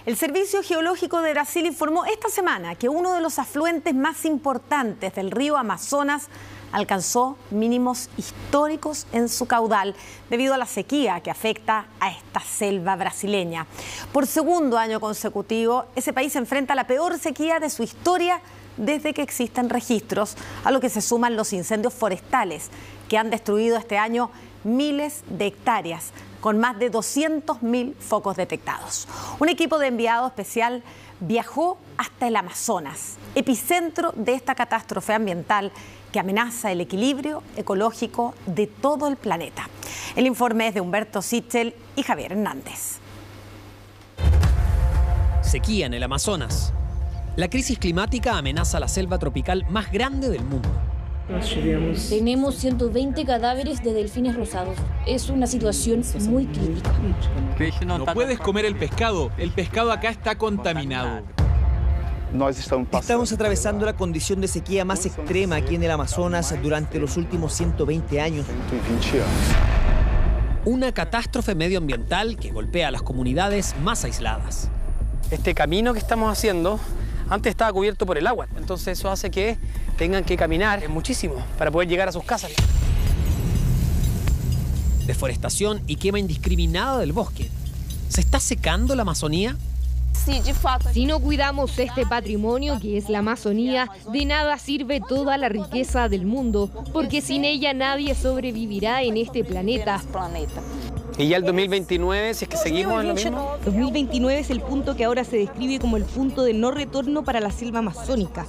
El Servicio Geológico de Brasil informó esta semana que uno de los afluentes más importantes del río Amazonas alcanzó mínimos históricos en su caudal debido a la sequía que afecta a esta selva brasileña. Por segundo año consecutivo, ese país enfrenta la peor sequía de su historia desde que existen registros, a lo que se suman los incendios forestales que han destruido este año miles de hectáreas, con más de 200.000 focos detectados. Un equipo de enviado especial viajó hasta el Amazonas, epicentro de esta catástrofe ambiental que amenaza el equilibrio ecológico de todo el planeta. El informe es de Humberto Sichel y Javier Hernández. Sequía en el Amazonas. La crisis climática amenaza la selva tropical más grande del mundo. Tenemos 120 cadáveres de delfines rosados. Es una situación muy crítica. No puedes comer el pescado acá está contaminado. Estamos atravesando la condición de sequía más extrema aquí en el Amazonas durante los últimos 120 años. Una catástrofe medioambiental que golpea a las comunidades más aisladas. Este camino que estamos haciendo antes estaba cubierto por el agua, entonces eso hace que tengan que caminar muchísimo para poder llegar a sus casas. Deforestación y quema indiscriminada del bosque. ¿Se está secando la Amazonía? Si no cuidamos este patrimonio que es la Amazonía, de nada sirve toda la riqueza del mundo, porque sin ella nadie sobrevivirá en este planeta. Y ya el 2029, si es que seguimos en lo mismo. 2029 es el punto que ahora se describe como el punto de no retorno para la selva amazónica.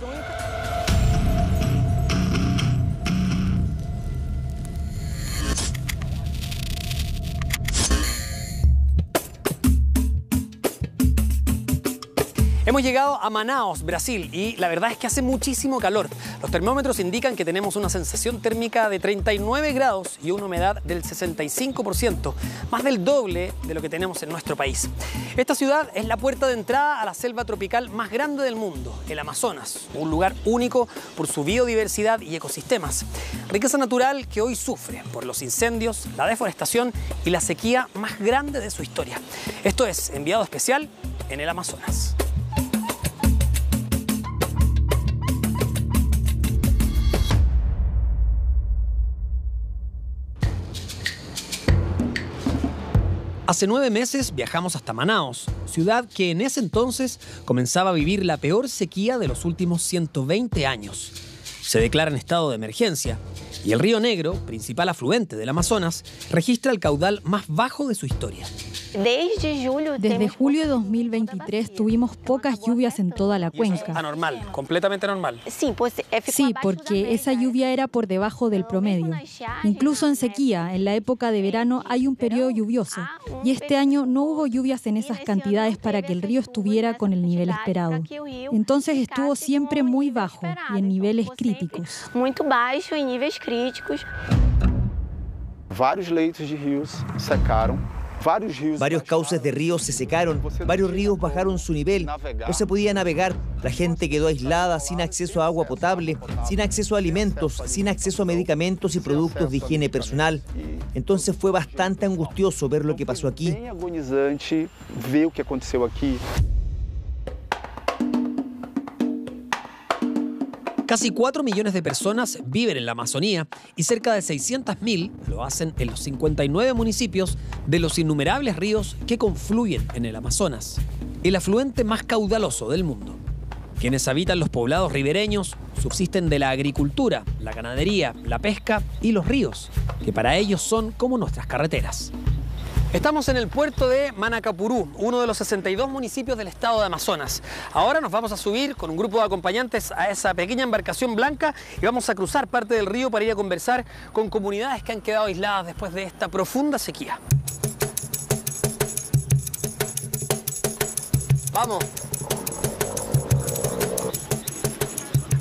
Hemos llegado a Manaus, Brasil, y la verdad es que hace muchísimo calor. Los termómetros indican que tenemos una sensación térmica de 39 grados y una humedad del 65%, más del doble de lo que tenemos en nuestro país. Esta ciudad es la puerta de entrada a la selva tropical más grande del mundo, el Amazonas, un lugar único por su biodiversidad y ecosistemas. Riqueza natural que hoy sufre por los incendios, la deforestación y la sequía más grande de su historia. Esto es Enviado Especial en el Amazonas. Hace 9 meses viajamos hasta Manaus, ciudad que en ese entonces comenzaba a vivir la peor sequía de los últimos 120 años. Se declara en estado de emergencia y el Río Negro, principal afluente del Amazonas, registra el caudal más bajo de su historia. Desde julio de 2023 tuvimos pocas lluvias en toda la cuenca. Anormal, completamente anormal. Sí, porque esa lluvia era por debajo del promedio. Incluso en sequía, en la época de verano, hay un periodo lluvioso. Y este año no hubo lluvias en esas cantidades para que el río estuviera con el nivel esperado. Entonces estuvo siempre muy bajo y en niveles críticos. Varios leitos de ríos secaron. Varios cauces de ríos se secaron, varios ríos bajaron su nivel, no se podía navegar, la gente quedó aislada, sin acceso a agua potable, sin acceso a alimentos, sin acceso a medicamentos y productos de higiene personal. Entonces fue bastante angustioso ver lo que pasó aquí. Casi 4 millones de personas viven en la Amazonía y cerca de 600.000 lo hacen en los 59 municipios de los innumerables ríos que confluyen en el Amazonas, el afluente más caudaloso del mundo. Quienes habitan los poblados ribereños subsisten de la agricultura, la ganadería, la pesca y los ríos, que para ellos son como nuestras carreteras. Estamos en el puerto de Manacapurú, uno de los 62 municipios del estado de Amazonas. Ahora nos vamos a subir con un grupo de acompañantes a esa pequeña embarcación blanca y vamos a cruzar parte del río para ir a conversar con comunidades que han quedado aisladas después de esta profunda sequía. ¡Vamos!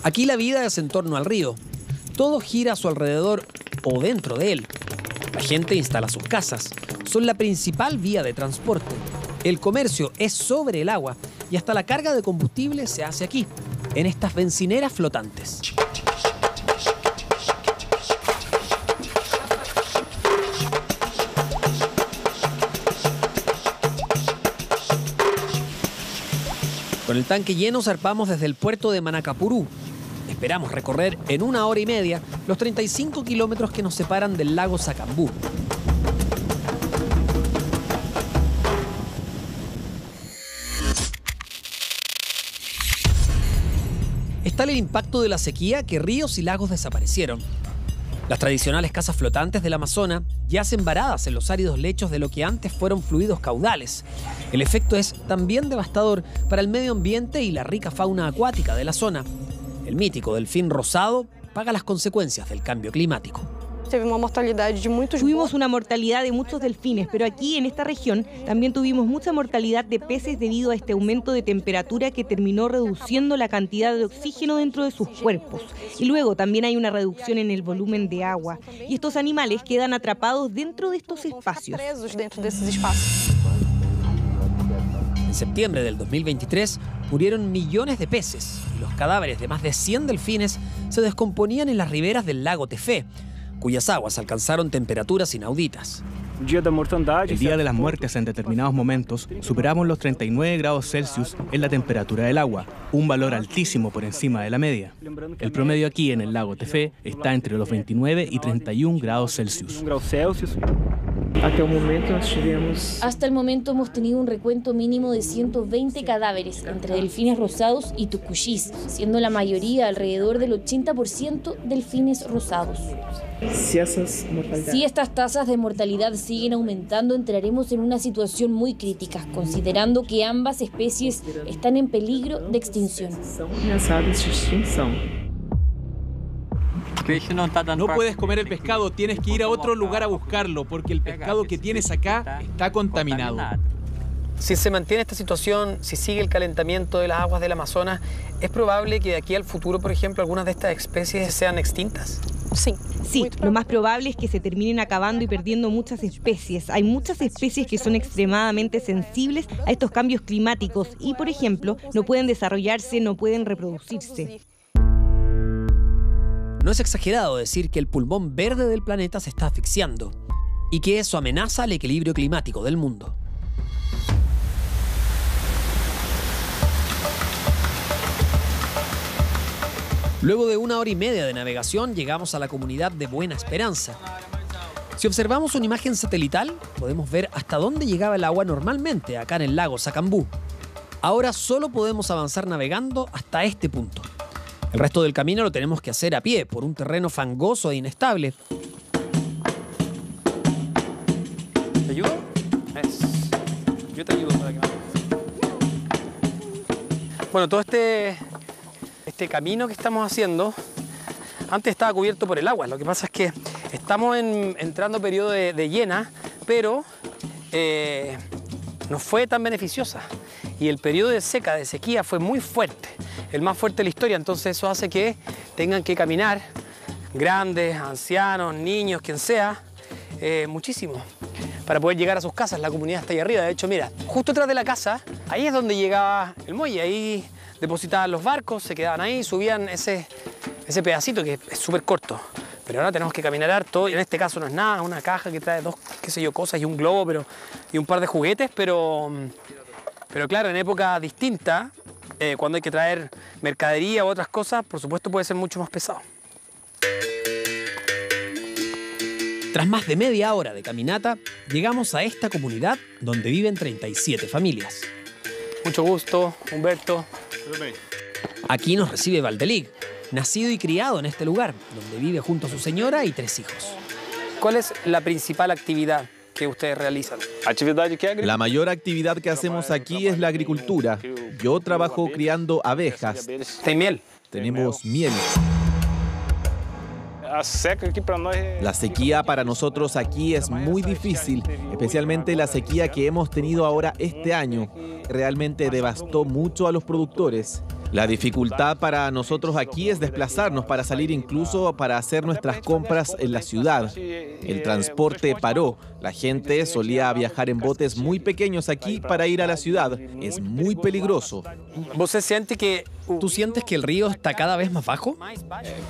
Aquí la vida es en torno al río. Todo gira a su alrededor o dentro de él. La gente instala sus casas. Son la principal vía de transporte. El comercio es sobre el agua y hasta la carga de combustible se hace aquí, en estas bencineras flotantes. Con el tanque lleno zarpamos desde el puerto de Manacapurú. Esperamos recorrer en 1 hora y media los 35 kilómetros que nos separan del lago Sacambú. Es tal el impacto de la sequía que ríos y lagos desaparecieron. Las tradicionales casas flotantes del Amazonas yacen varadas en los áridos lechos de lo que antes fueron fluidos caudales. El efecto es también devastador para el medio ambiente y la rica fauna acuática de la zona. El mítico delfín rosado paga las consecuencias del cambio climático. Tuvimos una mortalidad de muchos delfines, pero aquí en esta región también tuvimos mucha mortalidad de peces debido a este aumento de temperatura que terminó reduciendo la cantidad de oxígeno dentro de sus cuerpos. Y luego también hay una reducción en el volumen de agua. Y estos animales quedan atrapados dentro de estos espacios. En septiembre del 2023 murieron millones de peces y los cadáveres de más de 100 delfines se descomponían en las riberas del lago Tefé, cuyas aguas alcanzaron temperaturas inauditas. El día de las muertes en determinados momentos superamos los 39 grados Celsius en la temperatura del agua, un valor altísimo por encima de la media. El promedio aquí en el lago Tefé está entre los 29 y 31 grados Celsius. Hasta el momento hemos tenido un recuento mínimo de 120 cadáveres entre delfines rosados y tucuxís, siendo la mayoría, alrededor del 80%, delfines rosados. Si estas tasas de mortalidad siguen aumentando, entraremos en una situación muy crítica, considerando que ambas especies están en peligro de extinción. No puedes comer el pescado, tienes que ir a otro lugar a buscarlo, porque el pescado que tienes acá está contaminado. Si se mantiene esta situación, si sigue el calentamiento de las aguas del Amazonas, ¿es probable que de aquí al futuro, por ejemplo, algunas de estas especies sean extintas? Sí, lo más probable es que se terminen acabando y perdiendo muchas especies. Hay muchas especies que son extremadamente sensibles a estos cambios climáticos y, por ejemplo, no pueden desarrollarse, no pueden reproducirse. No es exagerado decir que el pulmón verde del planeta se está asfixiando y que eso amenaza el equilibrio climático del mundo. Luego de 1 hora y media de navegación, llegamos a la comunidad de Buena Esperanza. Si observamos una imagen satelital, podemos ver hasta dónde llegaba el agua normalmente acá en el lago Sacambú. Ahora solo podemos avanzar navegando hasta este punto. El resto del camino lo tenemos que hacer a pie, por un terreno fangoso e inestable. ¿Te ayudo? Yo te ayudo para que vayas. Bueno, todo este camino que estamos haciendo antes estaba cubierto por el agua. Lo que pasa es que estamos entrando periodo de llena, pero no fue tan beneficiosa. Y el periodo de sequía fue muy fuerte, el más fuerte de la historia. Entonces eso hace que tengan que caminar grandes, ancianos, niños, quien sea, muchísimo, para poder llegar a sus casas. La comunidad está ahí arriba. De hecho, mira, justo atrás de la casa, ahí es donde llegaba el muelle. Ahí depositaban los barcos, se quedaban ahí, subían ese pedacito que es súper corto. Pero ahora tenemos que caminar harto, y en este caso no es nada, una caja que trae 2, qué sé yo, cosas y un globo y un par de juguetes, pero claro, en época distinta, cuando hay que traer mercadería u otras cosas, por supuesto puede ser mucho más pesado. Tras más de media hora de caminata, llegamos a esta comunidad donde viven 37 familias. Mucho gusto, Humberto. Aquí nos recibe Valdelig, nacido y criado en este lugar, donde vive junto a su señora y 3 hijos. ¿Cuál es la principal actividad que ustedes realizan? La mayor actividad que hacemos aquí es la agricultura. Yo trabajo criando abejas. ¿Hay miel? Tenemos miel. La sequía para nosotros aquí es muy difícil, especialmente la sequía que hemos tenido ahora este año. Realmente devastó mucho a los productores. La dificultad para nosotros aquí es desplazarnos para salir, incluso para hacer nuestras compras en la ciudad. El transporte paró. La gente solía viajar en botes muy pequeños aquí para ir a la ciudad. Es muy peligroso. ¿Tú sientes que el río está cada vez más bajo?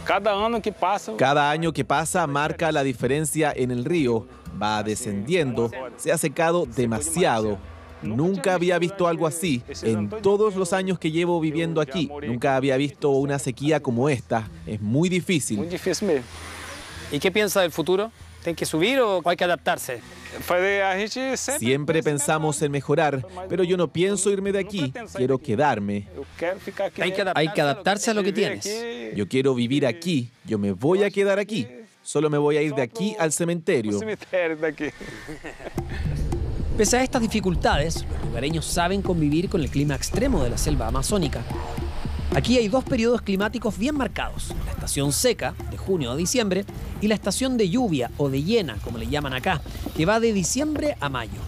Cada año que pasa marca la diferencia en el río. Va descendiendo. Se ha secado demasiado. Nunca había visto algo así en todos los años que llevo viviendo aquí. Nunca había visto una sequía como esta. Es muy difícil. Muy difícil mesmo. ¿Y qué piensa del futuro? ¿Tiene que subir o hay que adaptarse? Siempre pensamos en mejorar, pero yo no pienso irme de aquí. Quiero quedarme. Hay que adaptarse a lo que tienes. Yo quiero vivir aquí. Yo me voy a quedar aquí. Solo me voy a ir de aquí al cementerio. Pese a estas dificultades, los lugareños saben convivir con el clima extremo de la selva amazónica. Aquí hay dos periodos climáticos bien marcados: la estación seca, de junio a diciembre, y la estación de lluvia, o de llena, como le llaman acá, que va de diciembre a mayo.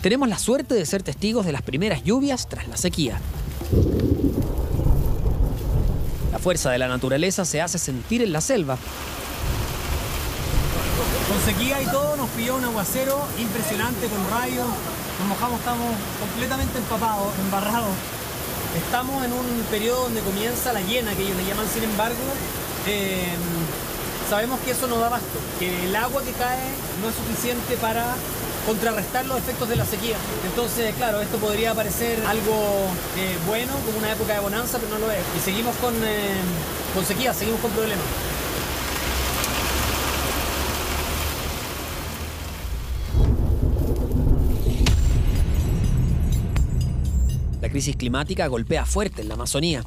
Tenemos la suerte de ser testigos de las primeras lluvias tras la sequía. La fuerza de la naturaleza se hace sentir en la selva. Con sequía y todo nos pilló un aguacero impresionante con rayos. Nos mojamos, estamos completamente empapados, embarrados. Estamos en un periodo donde comienza la llena, que ellos le llaman. Sin embargo, sabemos que eso no da abasto, que el agua que cae no es suficiente para contrarrestar los efectos de la sequía. Entonces, claro, esto podría parecer algo bueno, como una época de bonanza, pero no lo es. Y seguimos con sequía, seguimos con problemas. La crisis climática golpea fuerte en la Amazonía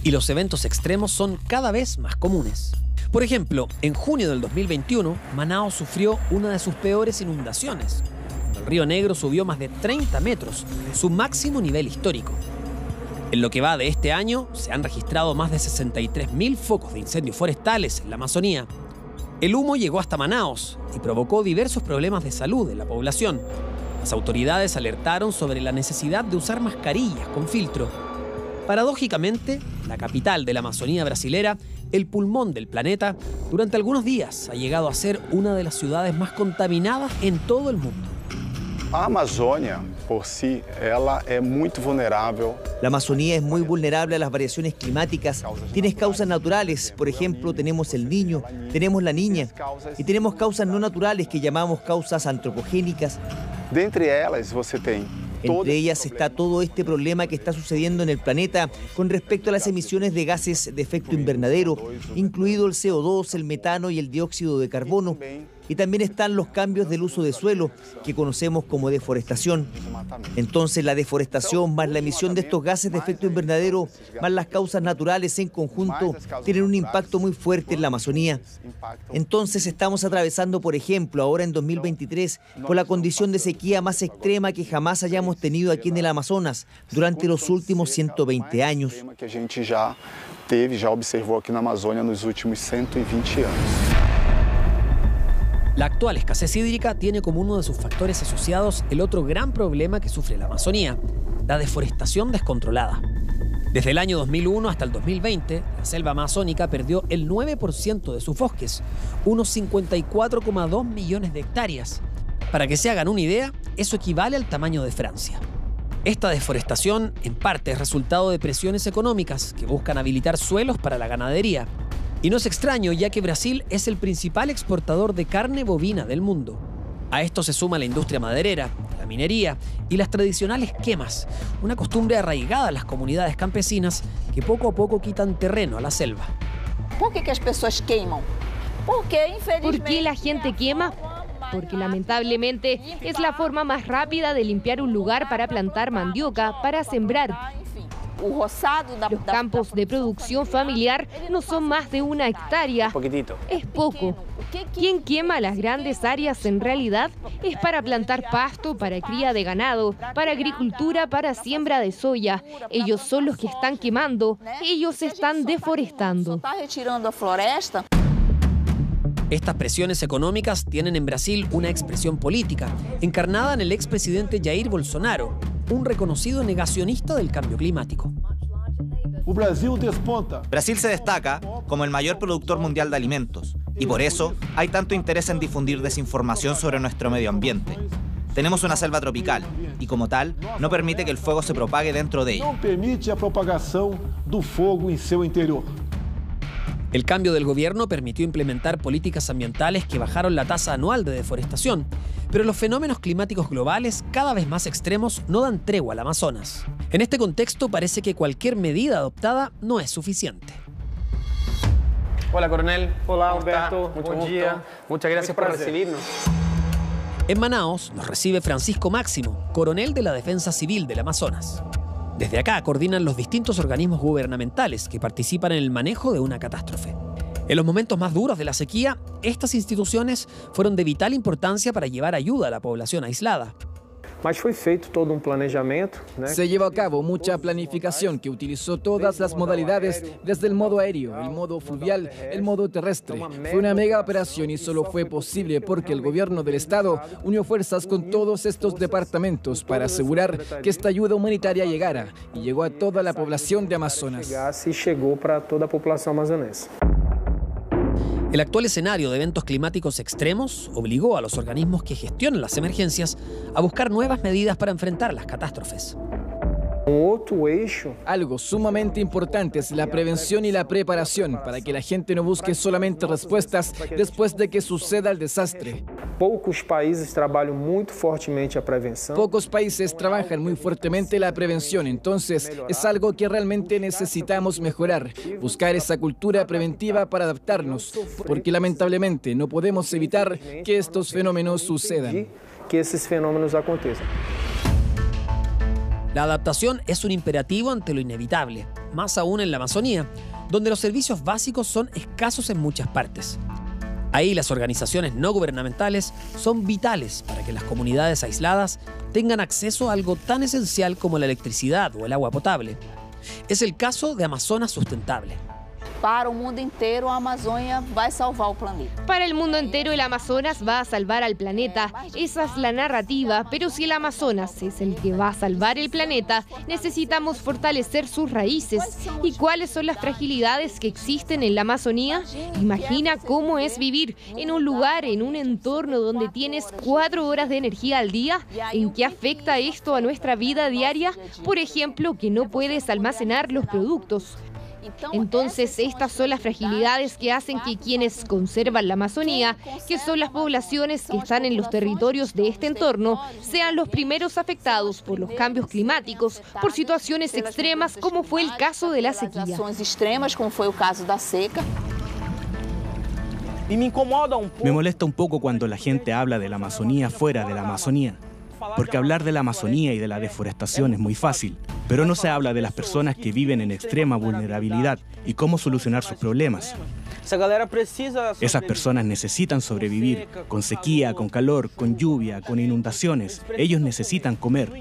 y los eventos extremos son cada vez más comunes. Por ejemplo, en junio del 2021, Manaos sufrió una de sus peores inundaciones. El río Negro subió más de 30 metros, su máximo nivel histórico. En lo que va de este año, se han registrado más de 63.000 focos de incendios forestales en la Amazonía. El humo llegó hasta Manaos y provocó diversos problemas de salud en la población. Las autoridades alertaron sobre la necesidad de usar mascarillas con filtro. Paradójicamente, la capital de la Amazonía brasilera, el pulmón del planeta, durante algunos días ha llegado a ser una de las ciudades más contaminadas en todo el mundo. A Amazônia, por sí, ela es muy vulnerable. La Amazonía es muy vulnerable a las variaciones climáticas. Tienes causas naturales, por ejemplo, tenemos el Niño, tenemos la Niña, y tenemos causas no naturales que llamamos causas antropogénicas. Entre ellas está todo este problema que está sucediendo en el planeta con respecto a las emisiones de gases de efecto invernadero, incluido el CO2, el metano y el dióxido de carbono. Y también están los cambios del uso de suelo, que conocemos como deforestación. Entonces, la deforestación más la emisión de estos gases de efecto invernadero, más las causas naturales en conjunto, tienen un impacto muy fuerte en la Amazonía. Entonces, estamos atravesando, por ejemplo, ahora en 2023, por la condición de sequía más extrema que jamás hayamos tenido aquí en el Amazonas durante los últimos 120 años. Que a gente já observou aqui na Amazônia nos últimos 120 anos. La actual escasez hídrica tiene como uno de sus factores asociados el otro gran problema que sufre la Amazonía, la deforestación descontrolada. Desde el año 2001 hasta el 2020, la selva amazónica perdió el 9% de sus bosques, unos 54,2 millones de hectáreas. Para que se hagan una idea, eso equivale al tamaño de Francia. Esta deforestación, en parte, es resultado de presiones económicas que buscan habilitar suelos para la ganadería. Y no es extraño, ya que Brasil es el principal exportador de carne bovina del mundo. A esto se suma la industria maderera, la minería y las tradicionales quemas, una costumbre arraigada en las comunidades campesinas que poco a poco quitan terreno a la selva. ¿Por qué las personas queman? ¿Por qué la gente quema? Porque lamentablemente es la forma más rápida de limpiar un lugar para plantar mandioca, para sembrar. Los campos de producción familiar no son más de 1 hectárea. Poquitito. Es poco. Quien quema las grandes áreas en realidad es para plantar pasto, para cría de ganado, para agricultura, para siembra de soya. Ellos son los que están quemando, ellos están deforestando. Estas presiones económicas tienen en Brasil una expresión política, encarnada en el expresidente Jair Bolsonaro, un reconocido negacionista del cambio climático. Brasil se destaca como el mayor productor mundial de alimentos y por eso hay tanto interés en difundir desinformación sobre nuestro medio ambiente. Tenemos una selva tropical y como tal no permite que el fuego se propague dentro de ella. El cambio del gobierno permitió implementar políticas ambientales que bajaron la tasa anual de deforestación, pero los fenómenos climáticos globales cada vez más extremos no dan tregua al Amazonas. En este contexto parece que cualquier medida adoptada no es suficiente. Hola, coronel. Hola, Humberto. Buen día. Muchas gracias por recibirnos. En Manaos nos recibe Francisco Máximo, coronel de la Defensa Civil del Amazonas. Desde acá coordinan los distintos organismos gubernamentales que participan en el manejo de una catástrofe. En los momentos más duros de la sequía, estas instituciones fueron de vital importancia para llevar ayuda a la población aislada. Se llevó a cabo mucha planificación que utilizó todas las modalidades, desde el modo aéreo, el modo fluvial, el modo terrestre. Fue una mega operación y solo fue posible porque el gobierno del estado unió fuerzas con todos estos departamentos para asegurar que esta ayuda humanitaria llegara y llegó a toda la población de Amazonas. El actual escenario de eventos climáticos extremos obligó a los organismos que gestionan las emergencias a buscar nuevas medidas para enfrentar las catástrofes. Algo sumamente importante es la prevención y la preparación para que la gente no busque solamente respuestas después de que suceda el desastre. Pocos países trabalham muito fortemente a prevenção. Pocos países trabajan muy fuertemente la prevención, entonces es algo que realmente necesitamos mejorar, buscar esa cultura preventiva para adaptarnos, porque lamentablemente no podemos evitar que estos fenómenos sucedan. Que esses fenómenos aconteçam. La adaptación es un imperativo ante lo inevitable, más aún en la Amazonía, donde los servicios básicos son escasos en muchas partes. Ahí las organizaciones no gubernamentales son vitales para que las comunidades aisladas tengan acceso a algo tan esencial como la electricidad o el agua potable. Es el caso de Amazonas Sustentable. Para o mundo inteiro, a Amazônia vai salvar o planeta. Para el mundo entero, el Amazonas va a salvar al planeta. Esa es la narrativa, pero si el Amazonas es el que va a salvar el planeta, necesitamos fortalecer sus raíces. ¿Y cuáles son las fragilidades que existen en la Amazonía? Imagina cómo es vivir en un lugar, en un entorno donde tienes 4 horas de energía al día. ¿En qué afecta esto a nuestra vida diaria? Por ejemplo, que no puedes almacenar los productos. Entonces, estas son las fragilidades que hacen que quienes conservan la Amazonía, que son las poblaciones que están en los territorios de este entorno, sean los primeros afectados por los cambios climáticos, por situaciones extremas como fue el caso de la sequía. Me molesta un poco cuando la gente habla de la Amazonía fuera de la Amazonía. Porque hablar de la Amazonía y de la deforestación es muy fácil, pero no se habla de las personas que viven en extrema vulnerabilidad y cómo solucionar sus problemas. Esas personas necesitan sobrevivir con sequía, con calor, con lluvia, con inundaciones. Ellos necesitan comer.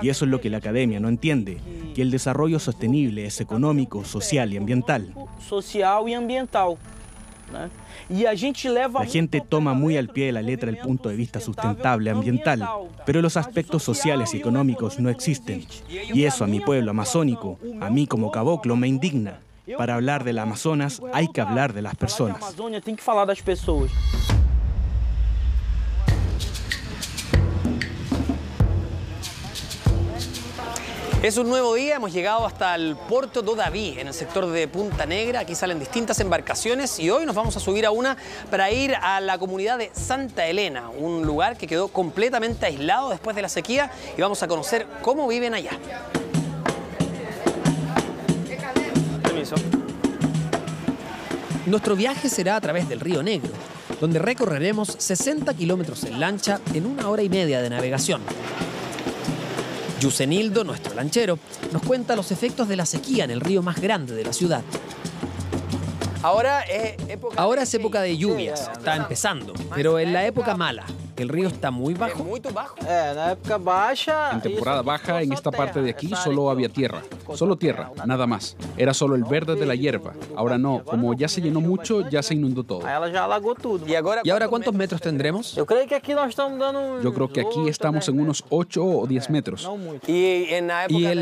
Y eso es lo que la academia no entiende, que el desarrollo sostenible es económico, social y ambiental. La gente toma muy al pie de la letra el punto de vista sustentable ambiental, pero los aspectos sociales y económicos no existen. Y eso a mi pueblo amazónico, a mí como caboclo, me indigna. Para hablar del Amazonas hay que hablar de las personas. Es un nuevo día, hemos llegado hasta el puerto do Davi, en el sector de Punta Negra. Aquí salen distintas embarcaciones y hoy nos vamos a subir a una para ir a la comunidad de Santa Helena, un lugar que quedó completamente aislado después de la sequía, y vamos a conocer cómo viven allá. Permiso. Nuestro viaje será a través del Río Negro, donde recorreremos 60 kilómetros en lancha en 1 hora y media de navegación. Yusenildo, nuestro lanchero, nos cuenta los efectos de la sequía en el río más grande de la ciudad. Ahora es época de lluvias, está empezando, pero en la época mala, el río está muy bajo. En temporada baja, en esta parte de aquí solo había tierra, solo tierra, nada más. Era solo el verde de la hierba. Ahora no, como ya se llenó mucho, ya se inundó todo. ¿Y ahora cuántos metros tendremos? Yo creo que aquí estamos en unos 8 o 10 metros. ¿Y en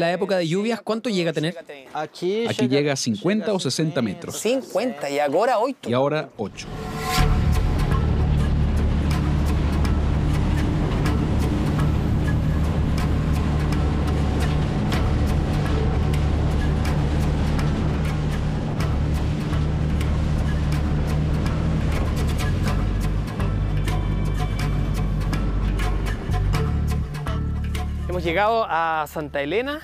la época de lluvias cuánto llega a tener? Aquí llega a 50 o 60 metros. 50, y ahora 8. Y ahora 8. llegado a Santa Elena,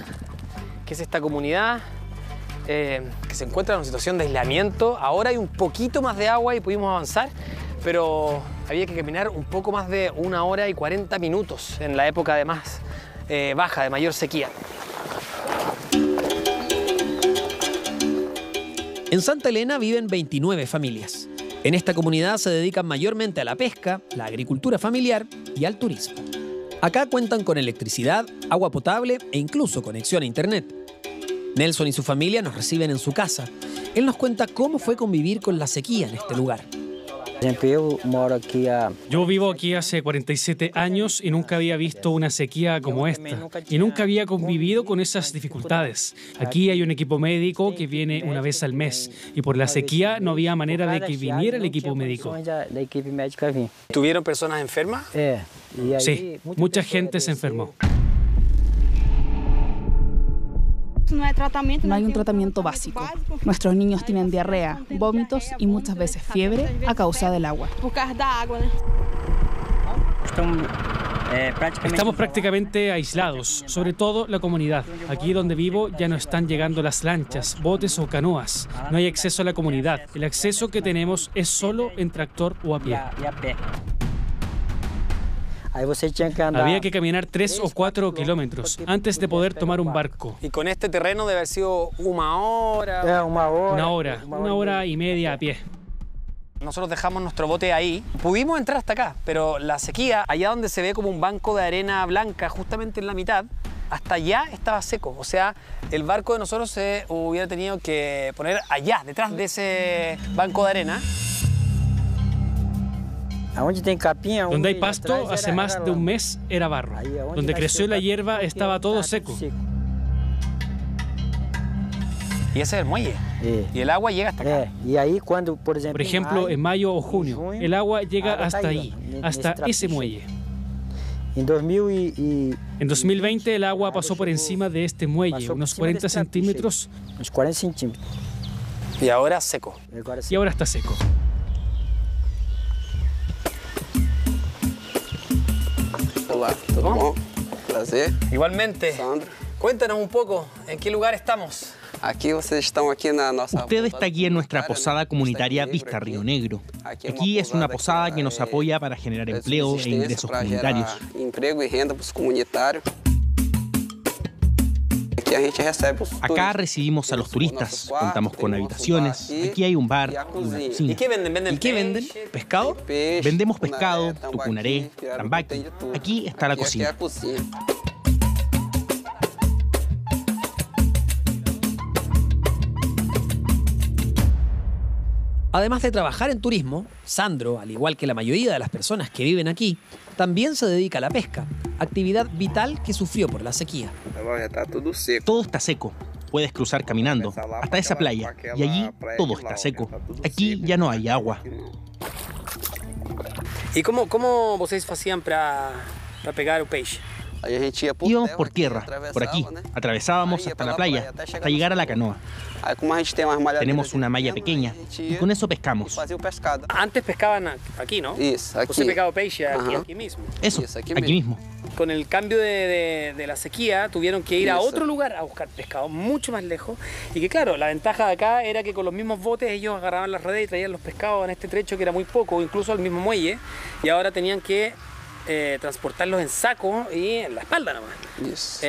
que es esta comunidad que se encuentra en una situación de aislamiento. Ahora hay un poquito más de agua y pudimos avanzar, pero había que caminar un poco más de 1 hora y 40 minutos en la época de más baja, de mayor sequía. En Santa Elena viven 29 familias. En esta comunidad se dedican mayormente a la pesca, la agricultura familiar y al turismo. Acá cuentan con electricidad, agua potable e incluso conexión a internet. Nelson y su familia nos reciben en su casa. Él nos cuenta cómo fue convivir con la sequía en este lugar. Yo vivo aquí hace 47 años y nunca había visto una sequía como esta. Y nunca había convivido con esas dificultades. Aquí hay un equipo médico que viene una vez al mes. Y por la sequía no había manera de que viniera el equipo médico. ¿Tuvieron personas enfermas? Sí, mucha gente se enfermó. No hay un tratamiento básico. Nuestros niños tienen diarrea, vómitos y muchas veces fiebre a causa del agua. Estamos prácticamente aislados, sobre todo la comunidad. Aquí donde vivo ya no están llegando las lanchas, botes o canoas. No hay acceso a la comunidad. El acceso que tenemos es solo en tractor o a pie. Había que caminar 3 o 4 kilómetros antes de poder tomar un barco. Y con este terreno debe haber sido 1 hora. 1 hora y media a pie. Nosotros dejamos nuestro bote ahí. Pudimos entrar hasta acá, pero la sequía, allá donde se ve como un banco de arena blanca, justamente en la mitad, hasta allá estaba seco. O sea, el barco de nosotros se hubiera tenido que poner allá, detrás de ese banco de arena. Donde hay pasto, hace más de un mes era barro. Donde creció la hierba estaba todo seco. Y ese es el muelle. Y el agua llega hasta acá. Por ejemplo, en mayo o junio, el agua llega hasta ahí, hasta ese muelle. En 2020 el agua pasó por encima de este muelle, unos 40 centímetros. Y ahora seco. Y ahora está seco. Olá, tudo bom? Prazer. Igualmente. Sandro. Cuéntanos un poco, ¿en qué lugar estamos? Usted está aquí en nuestra posada comunitaria Vista Río Negro. Aquí es una posada que nos apoya para generar empleo e ingresos comunitarios. Acá recibimos a los turistas, contamos con habitaciones, aquí hay un bar y una cocina. ¿Y qué venden? ¿Y qué venden? ¿Pescado? Vendemos pescado, tucunaré, tambaqui. Aquí está la cocina. Además de trabajar en turismo, Sandro, al igual que la mayoría de las personas que viven aquí, también se dedica a la pesca, actividad vital que sufrió por la sequía. Todo está seco. Puedes cruzar caminando hasta esa playa y allí todo está seco. Aquí ya no hay agua. ¿Y cómo vocês hacían para pegar el peixe? Íbamos por tierra, por aquí, atravesábamos hasta la playa, hasta llegar a la canoa. Tenemos una malla pequeña y con eso pescamos. Antes pescaban aquí, ¿no? Usted pescaba peixe aquí mismo. Eso, aquí mismo. Con el cambio de la sequía tuvieron que ir a otro lugar a buscar pescado, mucho más lejos. Y que claro, la ventaja de acá era que con los mismos botes ellos agarraban las redes y traían los pescados en este trecho que era muy poco, o incluso al mismo muelle. Y ahora tenían que transportarlos en saco y en la espalda nomás.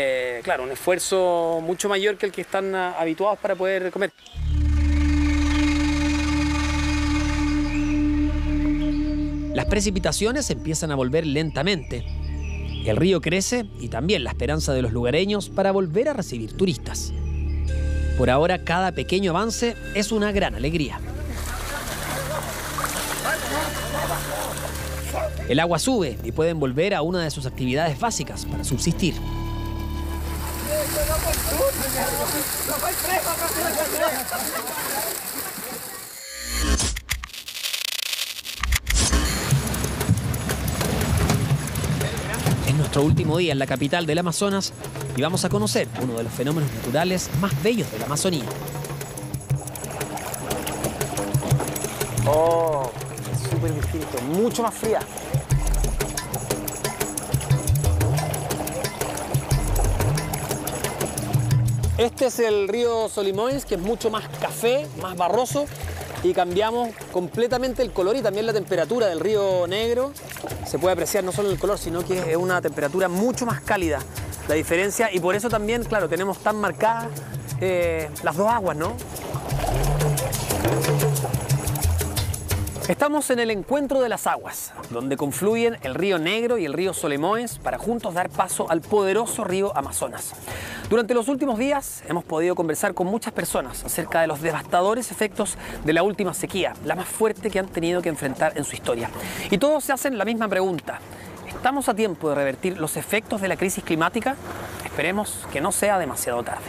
Claro, un esfuerzo mucho mayor que el que están habituados para poder comer. Las precipitaciones empiezan a volver lentamente. El río crece y también la esperanza de los lugareños para volver a recibir turistas. Por ahora, cada pequeño avance es una gran alegría. El agua sube y pueden volver a una de sus actividades básicas para subsistir. Es nuestro último día en la capital del Amazonas y vamos a conocer uno de los fenómenos naturales más bellos de la Amazonía. Oh, es súper distinto, mucho más fría. Este es el río Solimões, que es mucho más café, más barroso, y cambiamos completamente el color y también la temperatura del río Negro. Se puede apreciar no solo el color, sino que es una temperatura mucho más cálida la diferencia, y por eso también, claro, tenemos tan marcadas las dos aguas, ¿no? Estamos en el encuentro de las aguas, donde confluyen el río Negro y el río Solimões para juntos dar paso al poderoso río Amazonas. Durante los últimos días hemos podido conversar con muchas personas acerca de los devastadores efectos de la última sequía, la más fuerte que han tenido que enfrentar en su historia. Y todos se hacen la misma pregunta: ¿estamos a tiempo de revertir los efectos de la crisis climática? Esperemos que no sea demasiado tarde.